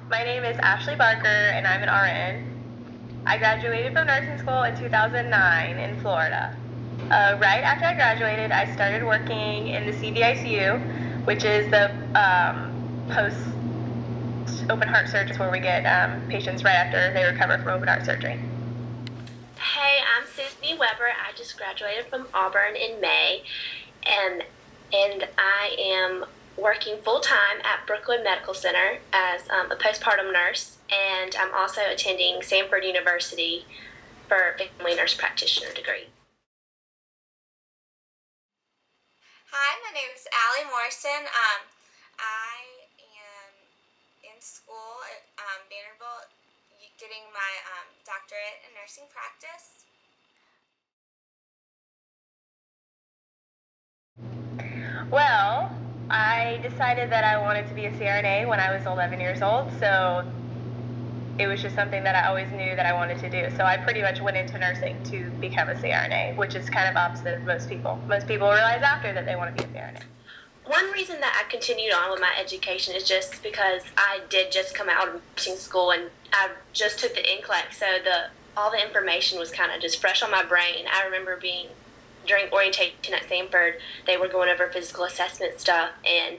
My name is Ashley Barker, and I'm an RN. I graduated from nursing school in 2009 in Florida. Right after I graduated, I started working in the CVICU, which is the post-open heart surgery where we get patients right after they recover from open heart surgery. Hey, I'm Sydney Weber. I just graduated from Auburn in May, and I am working full-time at Brooklyn Medical Center as a postpartum nurse, and I'm also attending Samford University for family nurse practitioner degree. Hi, my name is Allie Morrison. I am in school at Vanderbilt getting my doctorate in nursing practice. Well, I decided that I wanted to be a CRNA when I was 11 years old, so it was just something that I always knew that I wanted to do. So I pretty much went into nursing to become a CRNA, which is kind of opposite of most people. Most people realize after that they want to be a CRNA. One reason that I continued on with my education is just because I did just come out of nursing school and I just took the NCLEX, so all the information was kind of just fresh on my brain. I remember during orientation at Samford, they were going over physical assessment stuff, and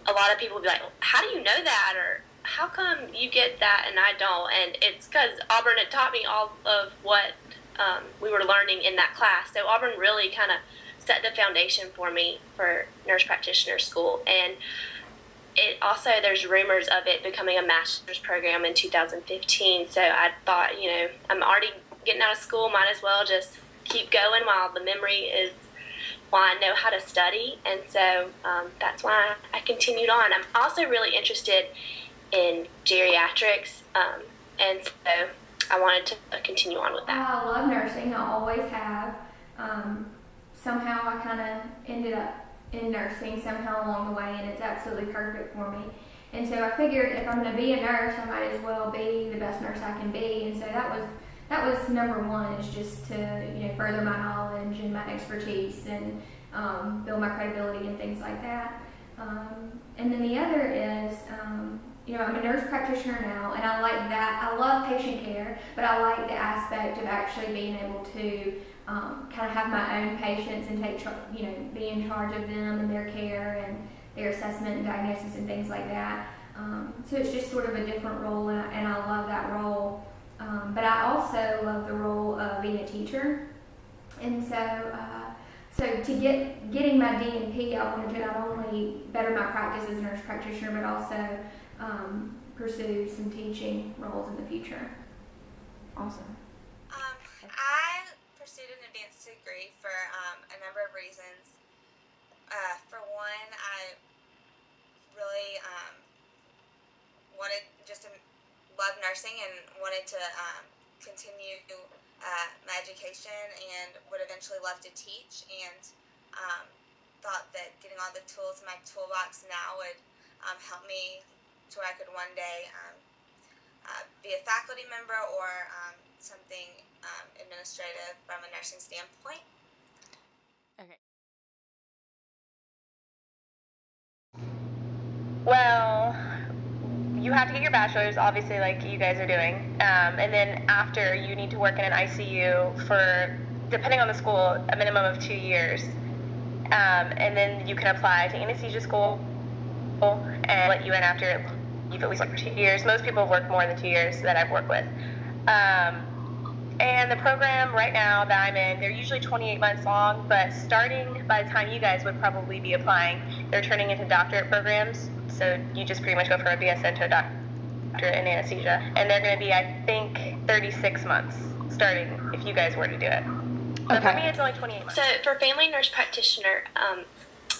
a lot of people would be like, how do you know that? Or how come you get that and I don't? And it's because Auburn had taught me all of what we were learning in that class. So Auburn really kind of set the foundation for me for nurse practitioner school. And it also, there's rumors of it becoming a master's program in 2015. So I thought, I'm already getting out of school, might as well just keep going while I know how to study. And so that's why I continued on. I'm also really interested in geriatrics, and so I wanted to continue on with that. I love nursing. I always have. Somehow I kind of ended up in nursing somehow along the way, and it's absolutely perfect for me. And so I figured if I'm going to be a nurse, I might as well be the best nurse I can be. And so that was number one, is just to further my knowledge and my expertise and build my credibility and things like that. And then the other is, I'm a nurse practitioner now, and I like that. I love patient care, but I like the aspect of actually being able to kind of have my own patients and be in charge of them and their care and their assessment and diagnosis and things like that. So it's just sort of a different role, and I love that role. But I also love the role of being a teacher, and so to getting my DNP, I wanted to not only better my practice as a nurse practitioner, but also pursue some teaching roles in the future. Awesome. I pursued an advanced degree for a number of reasons. For one, I really love nursing and wanted to continue my education, and would eventually love to teach, and thought that getting all the tools in my toolbox now would help me to where I could one day be a faculty member or something administrative from a nursing standpoint. Okay. Well, you have to get your bachelor's, obviously, like you guys are doing, and then after, you need to work in an ICU for, depending on the school, a minimum of 2 years, and then you can apply to anesthesia school and let you in after you've at least worked for 2 years. Most people have worked more than 2 years that I've worked with. And the program right now that I'm in, they're usually 28 months long, but starting by the time you guys would probably be applying, they're turning into doctorate programs. So you just pretty much go from a BSN to a doctorate in anesthesia. And they're going to be, I think, 36 months starting if you guys were to do it. But for me, it's only 28 months. So for family nurse practitioner,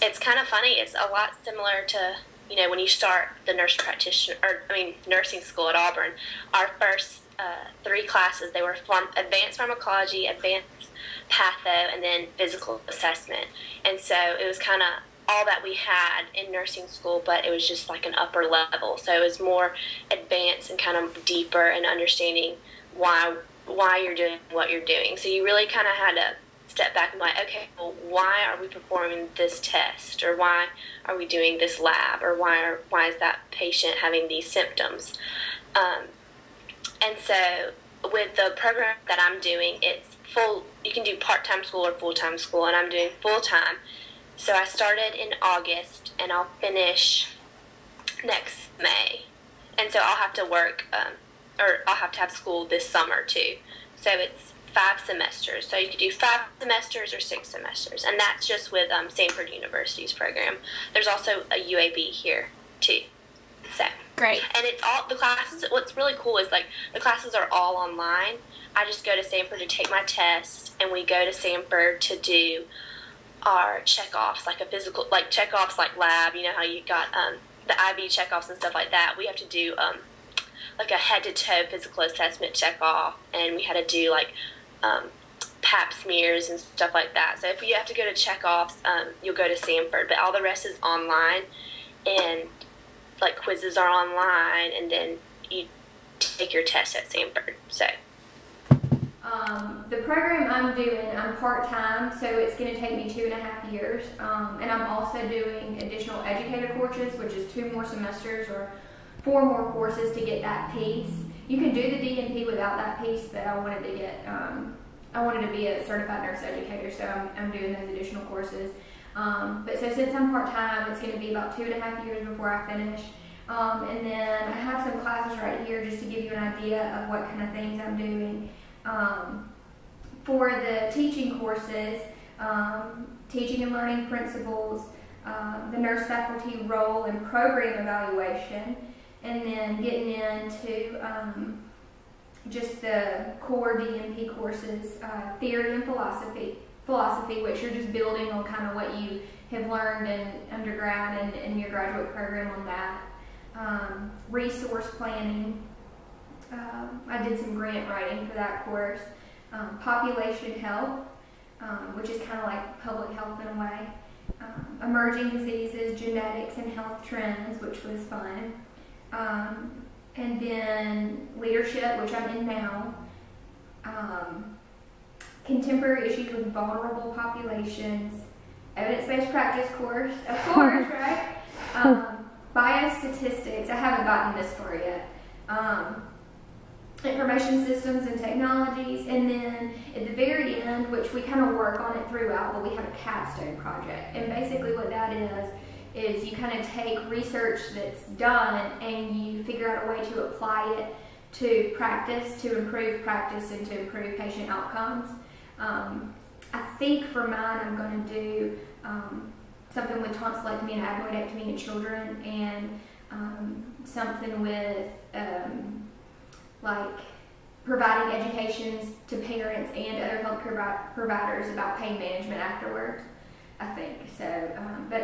it's kind of funny. It's a lot similar to, when you start the nursing school at Auburn. Our first 3 classes, they were advanced pharmacology, advanced patho, and then physical assessment. And so it was kind of all that we had in nursing school, but it was just like an upper level. So it was more advanced and kind of deeper in understanding why you're doing what you're doing. So you really kind of had to step back and be like, okay, well, why are we performing this test, or why are we doing this lab, or why is that patient having these symptoms? And so with the program that I'm doing, it's full. You can do part-time school or full-time school, and I'm doing full-time. So I started in August, and I'll finish next May. And so I'll have to work, or I'll have to have school this summer too. So it's 5 semesters. So you could do 5 semesters or 6 semesters, and that's just with Stanford University's program. There's also a UAB here too. So Great. and it's all the classes. What's really cool is like the classes are all online. I just go to Stanford to take my test, and we go to Stanford to do our checkoffs, like a physical, like checkoffs, like lab. You know how you got the IV checkoffs and stuff like that. We have to do like a head-to-toe physical assessment checkoff, and we had to do like pap smears and stuff like that. So if you have to go to checkoffs, you'll go to Stanford, but all the rest is online, and like quizzes are online, and then you take your test at Stanford. So the program I'm doing, I'm part-time, so it's going to take me 2.5 years, and I'm also doing additional educator courses, which is 2 more semesters or 4 more courses to get that piece. You can do the DNP without that piece, but I wanted to get, I wanted to be a certified nurse educator, so I'm doing those additional courses. But so since I'm part-time, it's going to be about 2.5 years before I finish. And then I have some classes right here just to give you an idea of what kind of things I'm doing. For the teaching courses, teaching and learning principles, the nurse faculty role and program evaluation, and then getting into just the core DNP courses, theory and philosophy, which you're just building on kind of what you have learned in undergrad and in your graduate program on that. Resource planning. I did some grant writing for that course. Population health, which is kind of like public health in a way. Emerging diseases, genetics, and health trends, which was fun. And then leadership, which I'm in now. Contemporary issues with vulnerable populations. Evidence-based practice course, of course, right? Biostatistics, I haven't gotten this far yet. Information systems and technologies, and then at the very end, which we kind of work on it throughout, but we have a capstone project. And basically what that is you kind of take research that's done and you figure out a way to apply it to practice, to improve practice and to improve patient outcomes. I think for mine I'm going to do something with tonsillectomy and adenoidectomy in children, and something with like providing educations to parents and other healthcare providers about pain management afterwards, I think. So,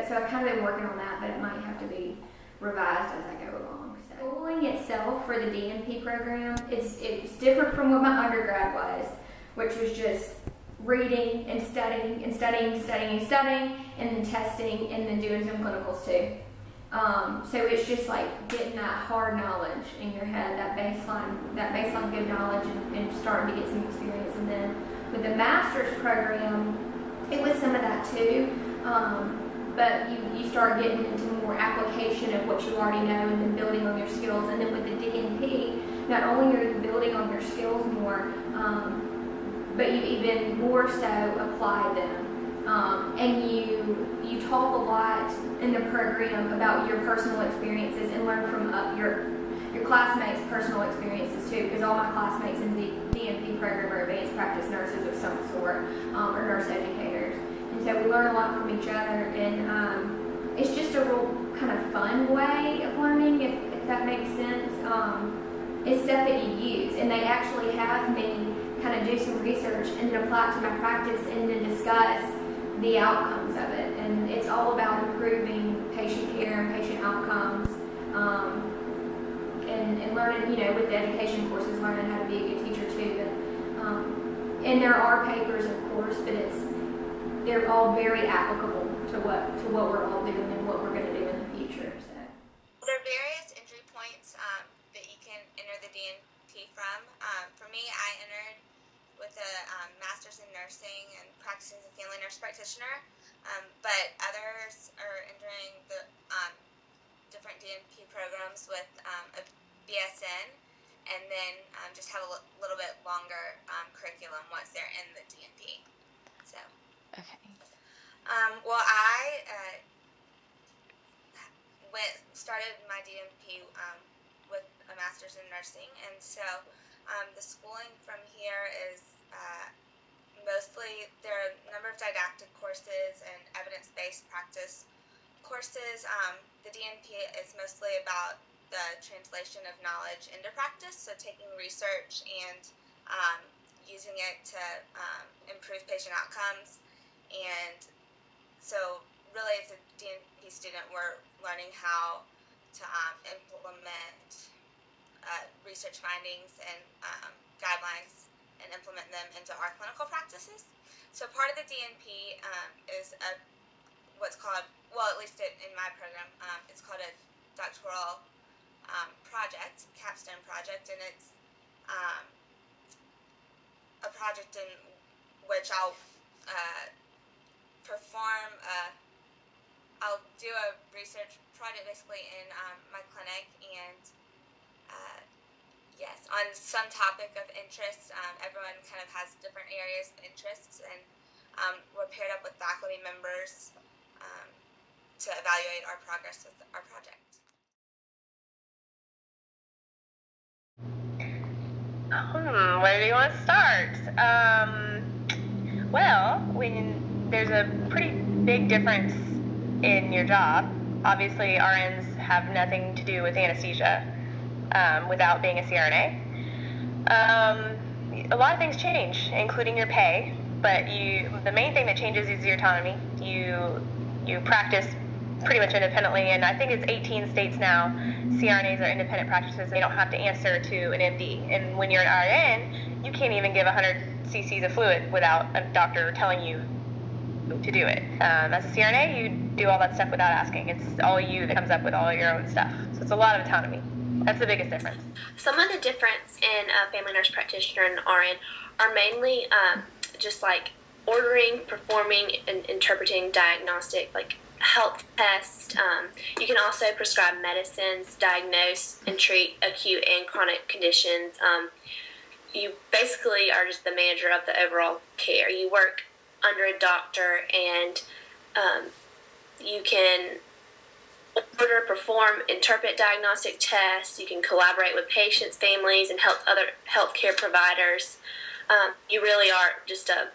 so I've kind of been working on that, but it might have to be revised as I go along. So, schooling itself for the DNP program it's different from what my undergrad was, which was just reading and studying and studying, and then testing, and then doing some clinicals too. So it's just like getting that hard knowledge in your head, that baseline good knowledge, and starting to get some experience. And then with the master's program, it was some of that too, but you start getting into more application of what you already know, and then building on your skills. And then with the DNP, not only are you building on your skills more, but you even more so apply them. And you talk a lot in the program about your personal experiences and learn from your classmates' personal experiences too, because all my classmates in the DNP program are advanced practice nurses of some sort, or nurse educators. And so we learn a lot from each other, and it's just a real kind of fun way of learning, if that makes sense. It's stuff that you use, and they actually have me kind of do some research and then apply it to my practice and then discuss the outcomes of it. And it's all about improving patient care and patient outcomes, and learning, with the education courses, learning how to be a good teacher too. But, and there are papers, of course, but they're all very applicable to what we're all doing and what we're going to do in the future. So there are various entry points that you can enter the DNP from. For me, I entered with a master's in nursing and practicing as a family nurse practitioner, but others are entering the different DNP programs with a BSN, and then just have a little bit longer curriculum once they're in the DNP. So. Okay. Well, I started my DNP with a master's in nursing, and so the schooling from here is mostly, there are a number of didactic courses and evidence-based practice courses. The DNP is mostly about the translation of knowledge into practice, so taking research and using it to improve patient outcomes. And so really, as a DNP student, we're learning how to implement research findings and guidelines and implement them into our clinical practices. So part of the DNP is what's called, well, at least in my program, it's called a doctoral project, capstone project, and it's a project in which I'll I'll do a research project basically in my clinic, and yes, on some topic of interest. Everyone kind of has different areas of interests, and we're paired up with faculty members to evaluate our progress with our project. Where do you want to start? Well, there's a pretty big difference in your job. Obviously, RNs have nothing to do with anesthesia without being a CRNA. A lot of things change, including your pay, but the main thing that changes is your autonomy. You practice pretty much independently, and I think it's 18 states now, CRNAs are independent practices. They don't have to answer to an MD. And when you're an RN, you can't even give 100 cc's of fluid without a doctor telling you to do it. As a CRNA, you do all that stuff without asking. It's all you that comes up with all your own stuff. So it's a lot of autonomy. That's the biggest difference. Some of the difference in a family nurse practitioner and RN are mainly just like ordering, performing, and interpreting diagnostic, like health tests. You can also prescribe medicines, diagnose and treat acute and chronic conditions. You basically are just the manager of the overall care. You work under a doctor, and you can order, perform, interpret diagnostic tests. You can collaborate with patients, families, and other healthcare providers. You really are just a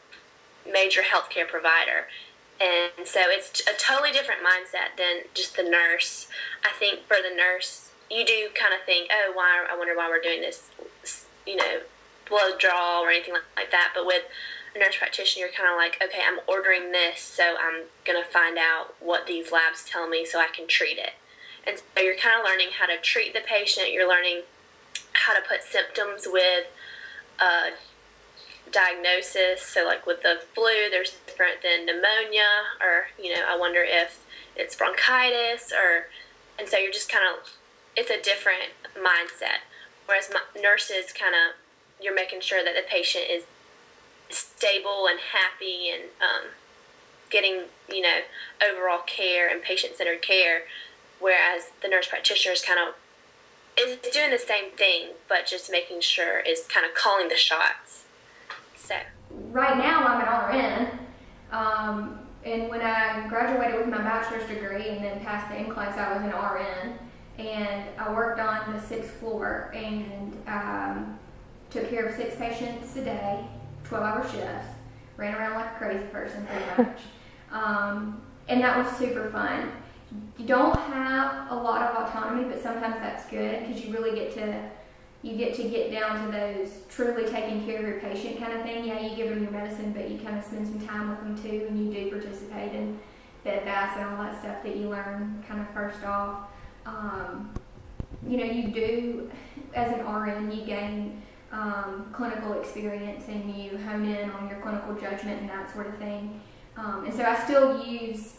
major healthcare provider. And so it's a totally different mindset than just the nurse. I think for the nurse, you do kind of think, oh, I wonder why we're doing this, blood draw or anything like that. But with a nurse practitioner, you're kind of like, okay, I'm ordering this, so I'm going to find out what these labs tell me so I can treat it. And so you're kind of learning how to treat the patient. You're learning how to put symptoms with diagnosis. So like with the flu, there's different than pneumonia, or I wonder if it's bronchitis, and so you're just kind of, it's a different mindset. Whereas nurses you're making sure that the patient is stable and happy and getting overall care and patient-centered care, whereas the nurse practitioner is is doing the same thing, but just making sure is kind of calling the shots. So right now I'm an RN, and when I graduated with my bachelor's degree and then passed the NCLEX, I was an RN, and I worked on the 6th floor and took care of 6 patients a day, 12-hour shifts, ran around like a crazy person pretty much, and that was super fun. You don't have a lot of autonomy, but sometimes that's good because you really get to get down to those truly taking care of your patient kind of thing. Yeah, you give them your medicine, but you kind of spend some time with them too, and you do participate in bed baths and all that stuff that you learn kind of first off. You do, as an RN, you gain clinical experience, and you hone in on your clinical judgment and that sort of thing. And so I still use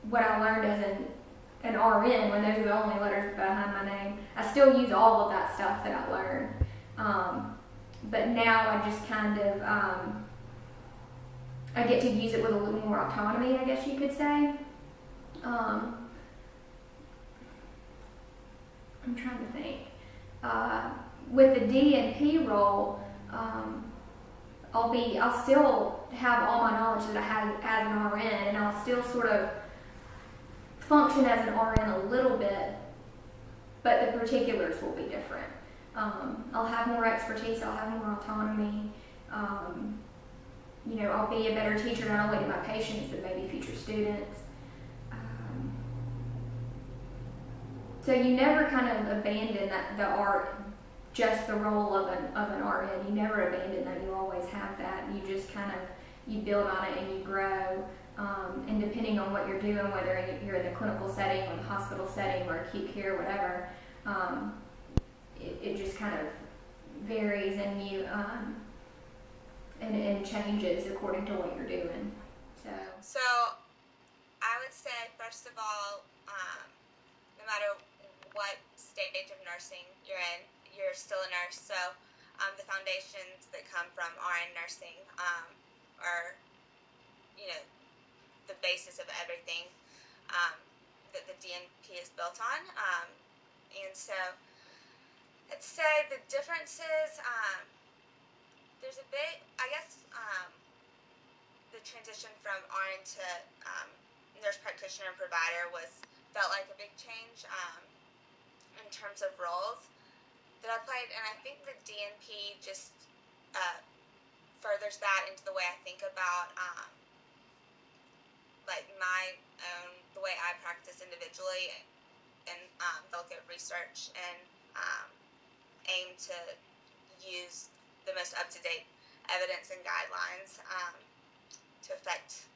what I learned as an RN, when those are the only letters behind my name. I still use all of that stuff that I learned. but now I just kind of, I get to use it with a little more autonomy, I guess you could say. I'm trying to think. With the D&P role, I'll still have all my knowledge that I had as an RN, and I'll still sort of function as an RN a little bit, but the particulars will be different. I'll have more expertise, I'll have more autonomy. I'll be a better teacher not only to my patients, but maybe future students. So you never kind of abandon just the role of an RN. You never abandon that. You always have that. You just kind of, you build on it and you grow. And depending on what you're doing, whether you're in the clinical setting or the hospital setting or acute care, whatever, it just kind of varies and you and changes according to what you're doing. So I would say, first of all, no matter what stage of nursing you're in, you're still a nurse. So the foundations that come from RN nursing are, the basis of everything that the DNP is built on. And so I'd say the differences, there's a bit, I guess, the transition from RN to nurse practitioner and provider felt like a big change in terms of roles that I played, and I think the DNP just furthers that into the way I think about the way I practice individually, and look at research and aim to use the most up-to-date evidence and guidelines to affect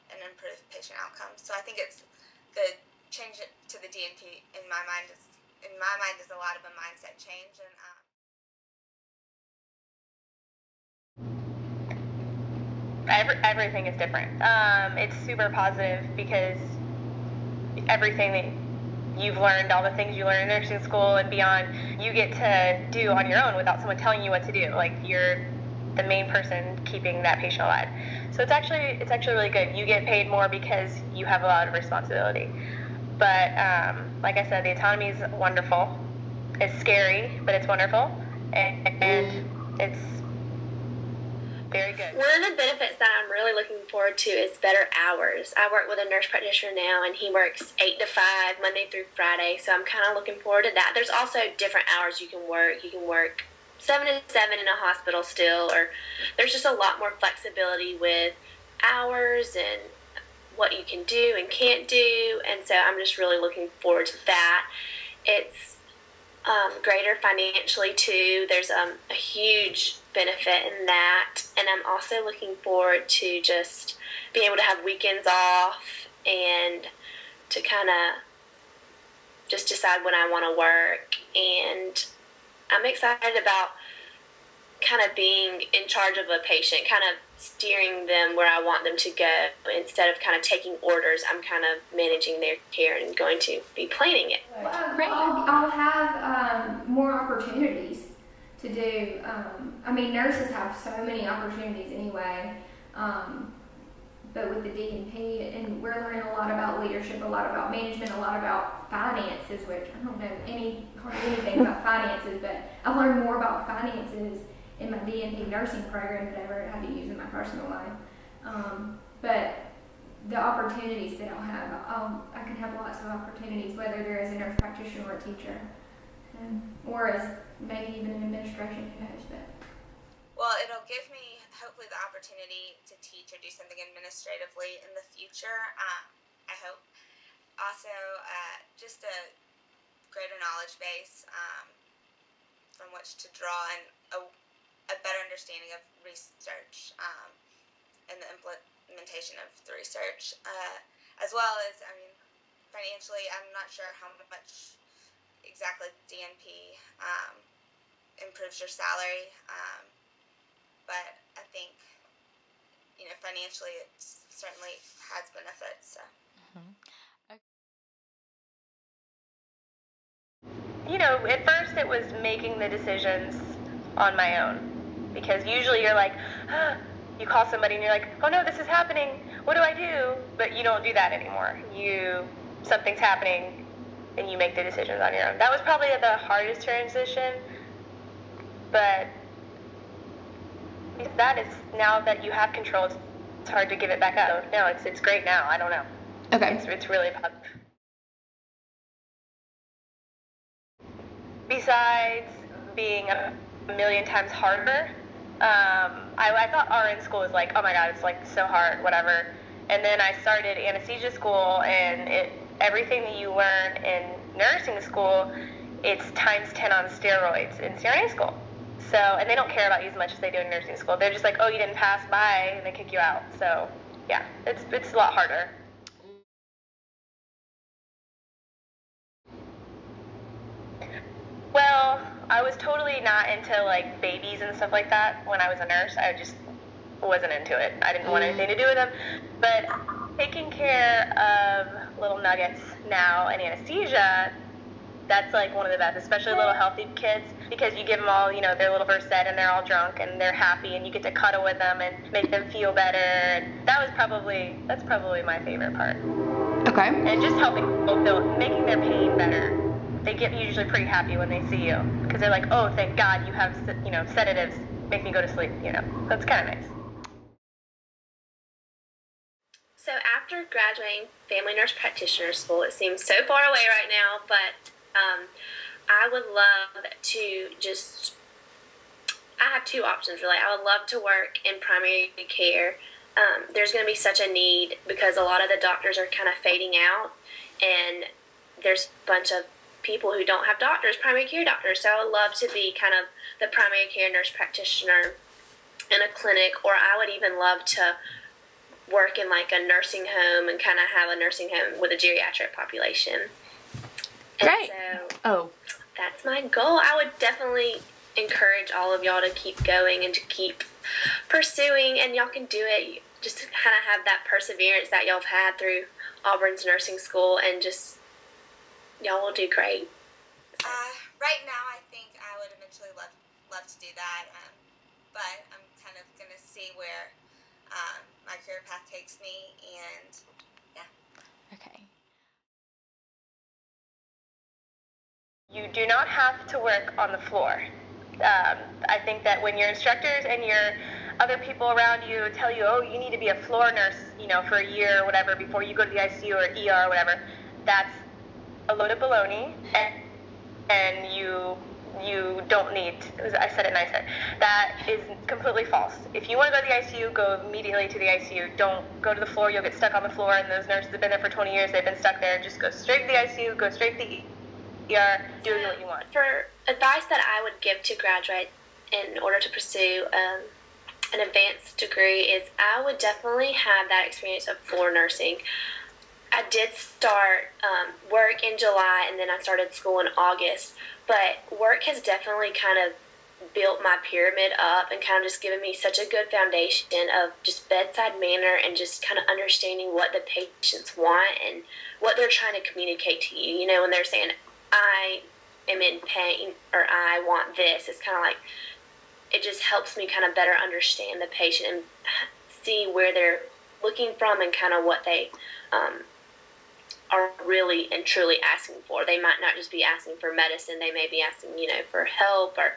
and improve patient outcomes. So I think it's the change to the DNP in my mind is a lot of a mindset change, and everything is different. It's super positive because everything that you've learned, all the things you learn in nursing school and beyond, you get to do on your own without someone telling you what to do. Like, you're the main person keeping that patient alive. So it's actually really good. You get paid more because you have a lot of responsibility. But like I said, the autonomy is wonderful. It's scary, but it's wonderful, and it's very good. One of the benefits that I'm really looking forward to is better hours. I work with a nurse practitioner now, and he works 8 to 5, Monday through Friday, so I'm kind of looking forward to that. There's also different hours you can work. You can work 7 to 7 in a hospital still, or there's just a lot more flexibility with hours and what you can do and can't do, and so I'm just really looking forward to that. It's greater financially too. There's a huge benefit in that, and I'm also looking forward to just being able to have weekends off and to kind of just decide when I want to work. And I'm excited about kind of being in charge of a patient, kind of steering them where I want them to go. Instead of kind of taking orders, I'm kind of managing their care and going to be planning it. Great. I'll have more opportunities to do. Nurses have so many opportunities anyway, but with the DNP, and we're learning a lot about leadership, a lot about management, a lot about finances, which I don't know hardly anything about finances, but I've learned more about finances in my DNP nursing program than I ever had to use in my personal life. But the opportunities that I'll have, I can have lots of opportunities, whether they're as a nurse practitioner or a teacher, or as maybe even in administration, who knows. Well, it'll give me hopefully the opportunity to teach or do something administratively in the future. I hope also just a greater knowledge base from which to draw, and a better understanding of research and the implementation of the research, as well as, financially, I'm not sure how much exactly DNP improves your salary, but I think, financially it certainly has benefits. So. At first it was making the decisions on my own. because usually you're like, you call somebody and you're like, oh no, this is happening, what do I do? But you don't do that anymore. Something's happening and you make the decisions on your own. That was probably the hardest transition, but that is, now that you have control, it's hard to give it back up. No, it's great now. I don't know. Okay. It's really positive. Besides being a million times harder, I thought RN school was like, oh my god, it's like so hard, whatever. And then I started anesthesia school, and everything that you learn in nursing school, it's times 10 on steroids in CRNA school. So, and they don't care about you as much as they do in nursing school. They're just like, oh, you didn't pass by, and they kick you out. So, yeah, it's a lot harder. Well, I was totally not into like babies and stuff like that when I was a nurse. I just wasn't into it. I didn't want anything to do with them. But taking care of little nuggets now in anesthesia, that's like one of the best, especially little healthy kids, because you give them all, their little Versed, and they're all drunk and they're happy, and you get to cuddle with them and make them feel better. And that's probably my favorite part. Okay. And just helping people making their pain better. They get usually pretty happy when they see you, because they're like, oh, thank God you have, sedatives, make me go to sleep, That's kind of nice. So after graduating family nurse practitioner school, it seems so far away right now, but I would love to I have two options really. I would love to work in primary care. There's going to be such a need because a lot of the doctors are kind of fading out, and there's a bunch of people who don't have doctors, primary care doctors. So I would love to be kind of the primary care nurse practitioner in a clinic, or I would even love to work in like a nursing home and kind of have a nursing home with a geriatric population. Great. And so oh, that's my goal. I would definitely encourage all of y'all to keep going and to keep pursuing, and y'all can do it. Just to kind of have that perseverance that y'all have had through Auburn's nursing school, and just y'all will do great. Right now, I think I would eventually love to do that, but I'm kind of going to see where my career path takes me, and yeah. Okay. You do not have to work on the floor. I think that when your instructors and your other people around you tell you, oh, you need to be a floor nurse, for a year or whatever before you go to the ICU or ER or whatever, that's a load of baloney, and you don't need, I said it nicer, that is completely false. If you want to go to the ICU, go immediately to the ICU. Don't go to the floor. You'll get stuck on the floor, and those nurses have been there for 20 years. They've been stuck there. Just go straight to the ICU, go straight to the ER, doing what you want. For advice that I would give to graduates in order to pursue an advanced degree is I would definitely have that experience of floor nursing. I did start work in July, and then I started school in August, but work has definitely kind of built my pyramid up and kind of just given me such a good foundation of just bedside manner and just kind of understanding what the patients want and what they're trying to communicate to you. When they're saying, I am in pain, or I want this, it's kind of like, it just helps me kind of better understand the patient and see where they're looking from and kind of what they are really and truly asking for. They might not just be asking for medicine, they may be asking, for help or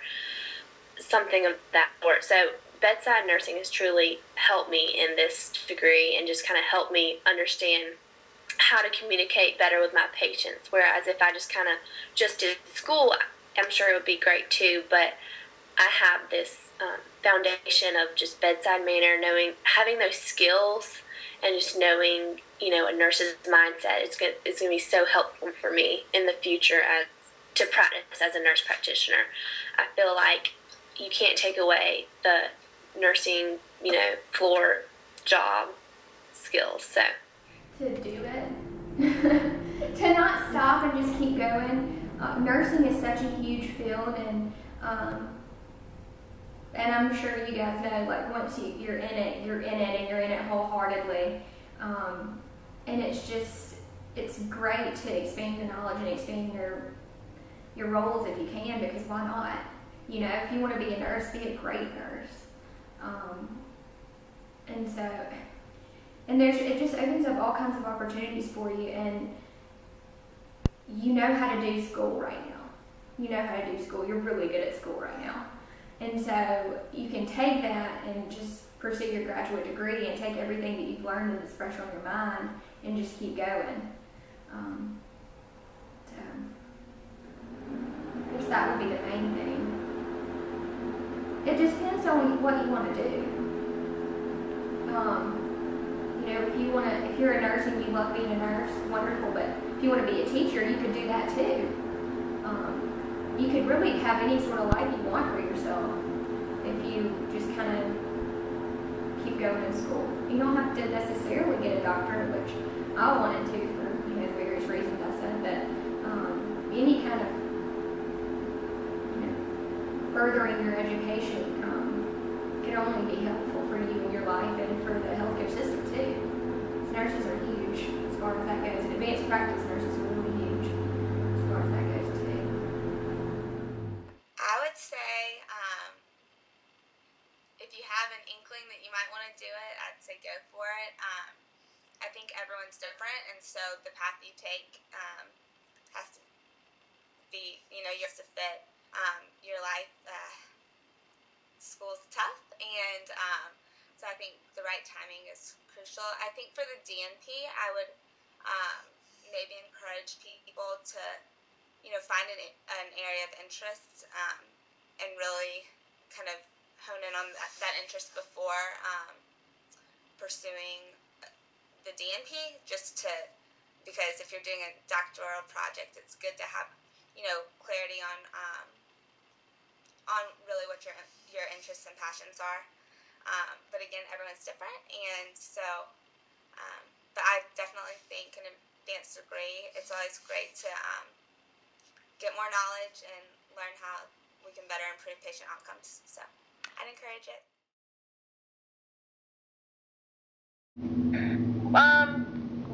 something of that sort. So bedside nursing has truly helped me in this degree and just kind of helped me understand how to communicate better with my patients. Whereas if I just kind of just did school, I'm sure it would be great too, but I have this foundation of just bedside manner, having those skills and just knowing, a nurse's mindset. It's going to be so helpful for me in the future to practice as a nurse practitioner. I feel like you can't take away the nursing, floor job skills. So to do it, to not stop and just keep going. Nursing is such a huge field, and I'm sure you guys know, like, once you're in it, and you're in it wholeheartedly. And it's great to expand your knowledge and expand your roles if you can, because why not? You know, if you want to be a nurse, be a great nurse. And so, and it just opens up all kinds of opportunities for you, and you know how to do school right now. You know how to do school. You're really good at school right now. And so you can take that and just pursue your graduate degree and take everything that you've learned and that's fresh on your mind and just keep going. So I guess that would be the main thing. It just depends on what you want to do. You know, if you're a nurse and you love being a nurse, wonderful. But if you want to be a teacher, you could do that too. You could really have any sort of life you want for yourself if you just kind of keep going in school. You don't have to necessarily get a doctorate, which I wanted to for the various reasons I said. But any kind of furthering your education can only be helpful for you in your life and for the healthcare system too. Because nurses are huge as far as that goes. And advanced practice nurses are really huge as far as that goes too. I would say if you have an inkling that you might want to do it, I'd say go for it. I think everyone's different, and so the path you take has to be, you have to fit your life. School's tough, and so I think the right timing is crucial. I think for the DNP, I would maybe encourage people to, find an area of interest and really kind of hone in on that interest before pursuing the DNP, because if you're doing a doctoral project, it's good to have, clarity on really what your interests and passions are. But again, everyone's different, and so, but I definitely think an advanced degree, it's always great to get more knowledge and learn how we can better improve patient outcomes. So I'd encourage it.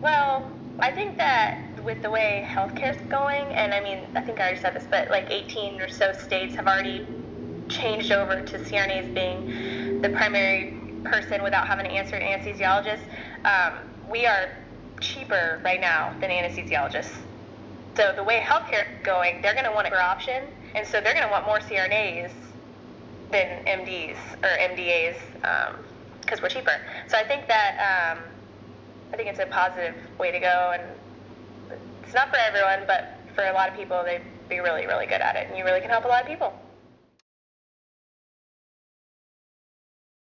Well, I think that with the way healthcare's going, and I mean, I think I already said this, but like 18 or so states have already changed over to CRNAs being the primary person without having to answer an anesthesiologist. We are cheaper right now than anesthesiologists. So the way healthcare is going, they're going to want a better option, and so they're going to want more CRNAs than MDs or MDAs because we're cheaper. So I think that I think it's a positive way to go, and it's not for everyone, but for a lot of people, they'd be really, really good at it, and you really can help a lot of people.